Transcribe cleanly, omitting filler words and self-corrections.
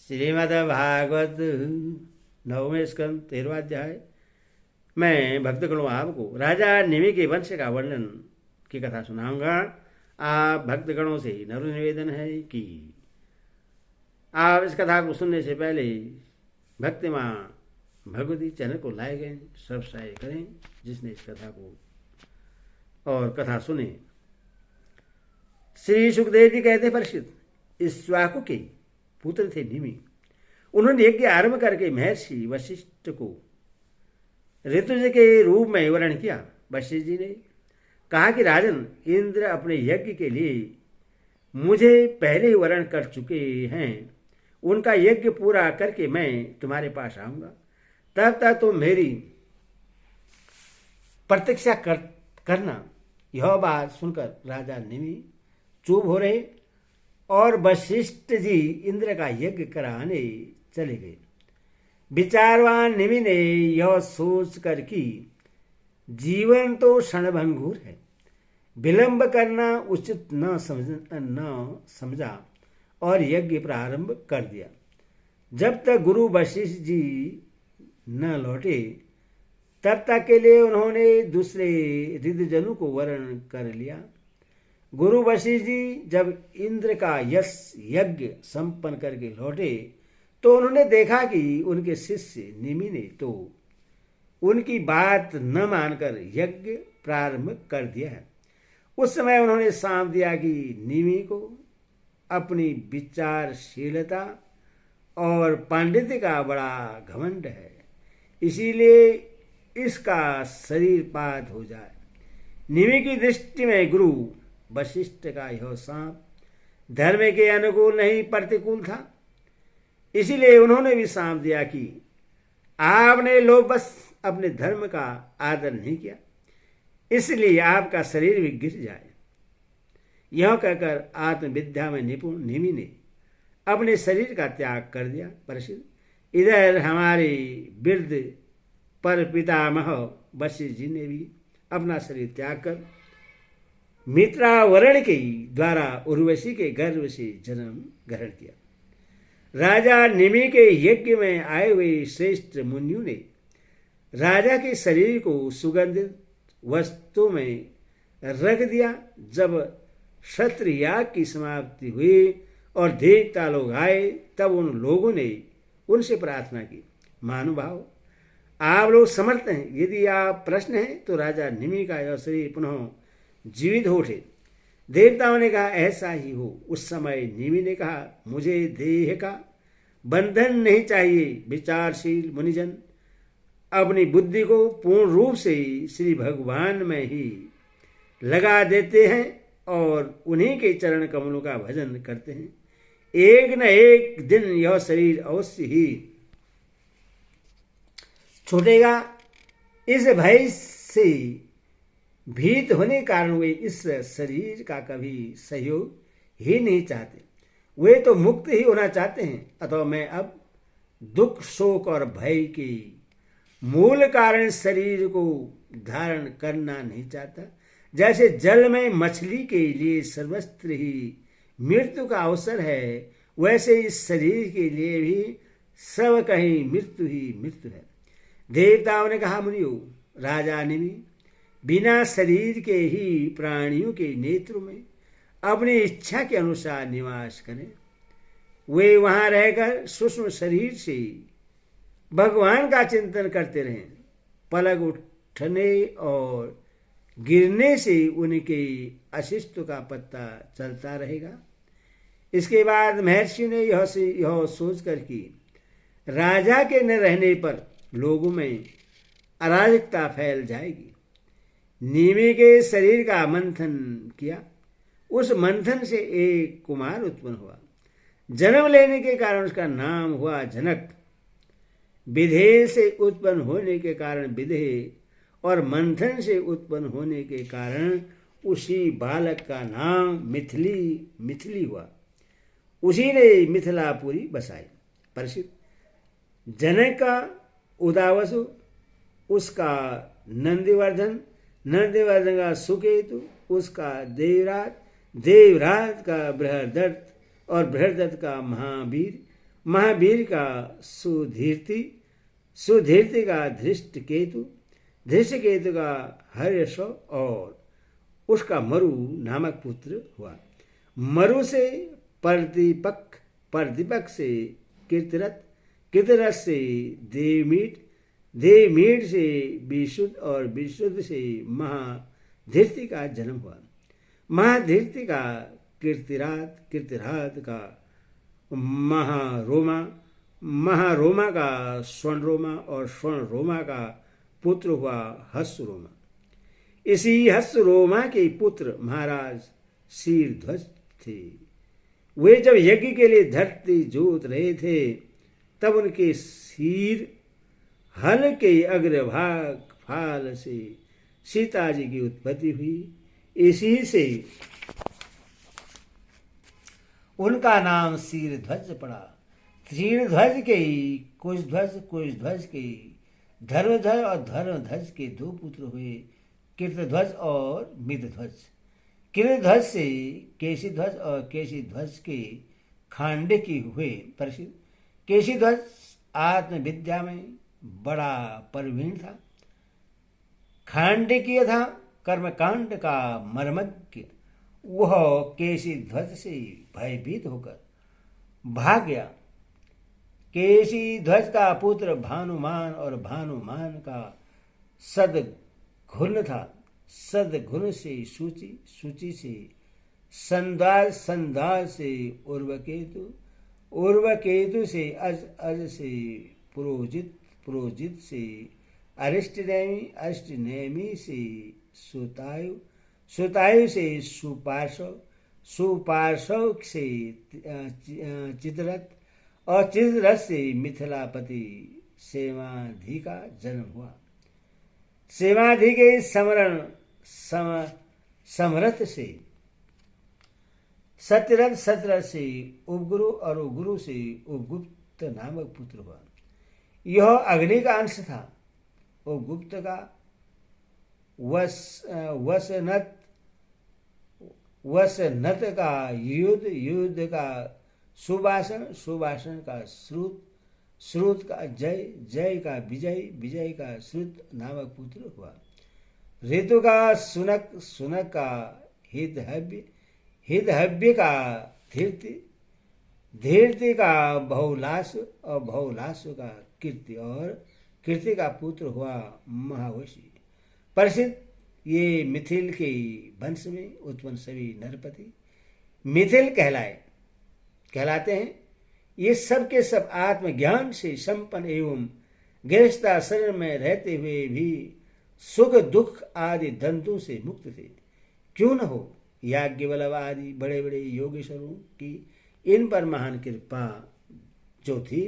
श्रीमद्भागवत नवमें स्कंद 13वां अध्याय। मैं भक्तगणों आपको राजा निमि के वंश का वर्णन की कथा सुनाऊंगा। आप भक्तगणों से नम्र निवेदन है कि आप इस कथा को सुनने से पहले भक्तिमां भगवती चैनल को लाइक एंड सब्सक्राइब करें, जिसने इस कथा को और कथा सुने। श्री सुखदेव जी कहते परीक्षित, इक्ष्वाकु के पुत्र थे निमि। उन्होंने यज्ञ आरंभ करके महर्षि वशिष्ठ को ऋतुज के रूप में वर्ण किया। वशिष्ठ जी ने कहा कि राजन, इंद्र अपने यज्ञ के लिए मुझे पहले ही वर्ण कर चुके हैं। उनका यज्ञ पूरा करके मैं तुम्हारे पास आऊंगा, तब तक तुम मेरी प्रतीक्षा करना। यह बात सुनकर राजा निमि चुप हो रहे और वशिष्ठ जी इंद्र का यज्ञ कराने चले गए। विचारवान निमि ने यह सोच कर कि जीवन तो क्षणभंगुर है, विलंब करना उचित न समझा और यज्ञ प्रारंभ कर दिया। जब तक गुरु वशिष्ठ जी न लौटे तब तक के लिए उन्होंने दूसरे ऋतुजनु को वर्ण कर लिया। गुरु वशिष्ठ जी जब इंद्र का यज्ञ संपन्न करके लौटे तो उन्होंने देखा कि उनके शिष्य निमि ने तो उनकी बात न मानकर यज्ञ प्रारंभ कर दिया है। उस समय उन्होंने साँप दिया कि निमि को अपनी विचारशीलता और पांडित्य का बड़ा घमंड है, इसीलिए इसका शरीर पात हो जाए। निमि की दृष्टि में गुरु वशिष्ठ का यह सांप धर्म के अनुकूल नहीं, प्रतिकूल था। इसीलिए उन्होंने भी सांप दिया कि आपने लोभवश अपने धर्म का आदर नहीं किया, इसलिए आपका शरीर भी गिर जाए। यह कहकर आत्मविद्या में निपुण निमि ने अपने शरीर का त्याग कर दिया। परिषद इधर हमारे वृद्ध पर पितामह वशिष्ठ जी ने भी अपना शरीर त्याग कर मित्रावरण के द्वारा उर्वशी के गर्भ से जन्म ग्रहण किया। राजा निमि के यज्ञ में आए हुए श्रेष्ठ मुनियों ने राजा के शरीर को सुगंधित वस्तु में रख दिया। जब सत्र याग की समाप्ति हुई और देवता लोग आए तब उन लोगों ने उनसे प्रार्थना की, महानुभाव आप लोग समर्थ हैं, यदि आप प्रश्न है तो राजा निमि का यह शरीर पुनः जीवित हो उठे। देवताओं ने कहा ऐसा ही हो। उस समय निमि ने कहा, मुझे देह का बंधन नहीं चाहिए। विचारशील मुनिजन अपनी बुद्धि को पूर्ण रूप से श्री भगवान में ही लगा देते हैं और उन्हीं के चरण कमलों का भजन करते हैं। एक न एक दिन यह शरीर अवश्य ही छूटेगा। इस भय से भीत होने के कारण वे इस शरीर का कभी सहयोग ही नहीं चाहते, वे तो मुक्त ही होना चाहते हैं। अतः मैं अब दुख, शोक और भय के मूल कारण शरीर को धारण करना नहीं चाहता। जैसे जल में मछली के लिए सर्वत्र ही मृत्यु का अवसर है, वैसे इस शरीर के लिए भी सब कहीं मृत्यु ही मृत्यु है। देवताओं ने कहा, मुनियो, राजा निमि बिना शरीर के ही प्राणियों के नेत्रों में अपनी इच्छा के अनुसार निवास करें। वे वहां रहकर सूक्ष्म शरीर से भगवान का चिंतन करते रहें। पलक उठने और गिरने से उनके अस्तित्व का पता चलता रहेगा। इसके बाद महर्षि ने यह सोचकर कि राजा के न रहने पर लोगों में अराजकता फैल जाएगी, निमि के शरीर का मंथन किया। उस मंथन से एक कुमार उत्पन्न हुआ। जन्म लेने के कारण उसका नाम हुआ जनक। विधेय से उत्पन्न होने के कारण विदेह और मंथन से उत्पन्न होने के कारण उसी बालक का नाम मिथिली हुआ। उसी ने मिथिलापुरी बसाई। परिषद जनक का उदावसु, उसका नंदिवर्धन का सुकेतु, उसका देवराज का बृहदत्त और बृहदत्त का महावीर, महावीर का सुधीर्ति, सुधीर्ति का धृष्ट केतु, धृष्ट केतु का हर्ष और उसका मरु नामक पुत्र हुआ। मरु से परदीपक, परदीपक से कीर्तिरथ, कीर्तिरथ से देवमीट, देवमीट से विशुद्ध और विशुद्ध से महाधीर्ति का जन्म हुआ। महाधीर्ति का कीर्तिरात, कीर्तिरात का महारोमा, महारोमा का स्वर्णरोमा और स्वर्णरोमा का पुत्र हुआ हर्षरोमा। इसी हर्षरोमा के पुत्र महाराज शीरध्वज थे। वे जब यज्ञ के लिए धरती जोत रहे थे तब उनके शीर हल के अग्रभाग फाल से सीता जी की उत्पत्ति हुई। इसी से उनका नाम शीरध्वज पड़ा। शीरध्वज के कुशध्वज, कुशध्वज के धर्मध्वज और धर्मध्वज के दो पुत्र हुए, कीर्तध्वज और मितध्वज। कीर्तध्वज से केशीध्वज और केशीध्वज के खांडकी हुए प्रसिद्ध। केशीध्वज आत्मविद्या में बड़ा प्रवीण था, खांडकीय था, कर्मकांड का मर्मज्ञ। वह केशीध्वज से भयभीत होकर भाग गया। केशीध्वज का पुत्र भानुमान और भानुमान का सदघुन था, सदघुन से सूची, सूची से संदाज, संदाज से उर्वकेतु, उर्वकेतु से अज, अज से पुरोजित, पुरोजित से अरिष्टनेमि, अरिष्टनेमि से सुतायु, सुतायु से सुपार्श्व, सुपार्श्व से चित्ररथ और चित्ररथ से मिथिलापति सेवाधि का जन्म हुआ। सेवाधि के समरण समरथ से सत्यरथ, सत्यरथ से उपगुरु और उपगुरु से उपगुप्त नामक पुत्र हुआ। यह अग्नि का अंश था। उपगुप्त का वसनत, वसनत का युद्ध, युद्ध का सुभाषण, सुभाषण का श्रुत, श्रुत का जय, जय का विजय, विजय का श्रुत नामक पुत्र हुआ। ऋतु का सुनक, सुनक का हितहव्य, हितहव्य का धीर्ति, धीर्ति का बहुलास और बहुलास का कीर्ति और कीर्ति का पुत्र हुआ महावशी। प्रसिद्ध ये मिथिल के वंश में उत्पन्न सभी नरपति मिथिल कहलाते हैं। ये सब के सब आत्मज्ञान से संपन्न एवं गृहस्थाश्रम में रहते हुए भी सुख दुख आदि द्वंद्वों से मुक्त थे। क्यों न हो याज्ञवल्क्य आदि बड़े बड़े योगेश्वरों की इन पर महान कृपा जो थी।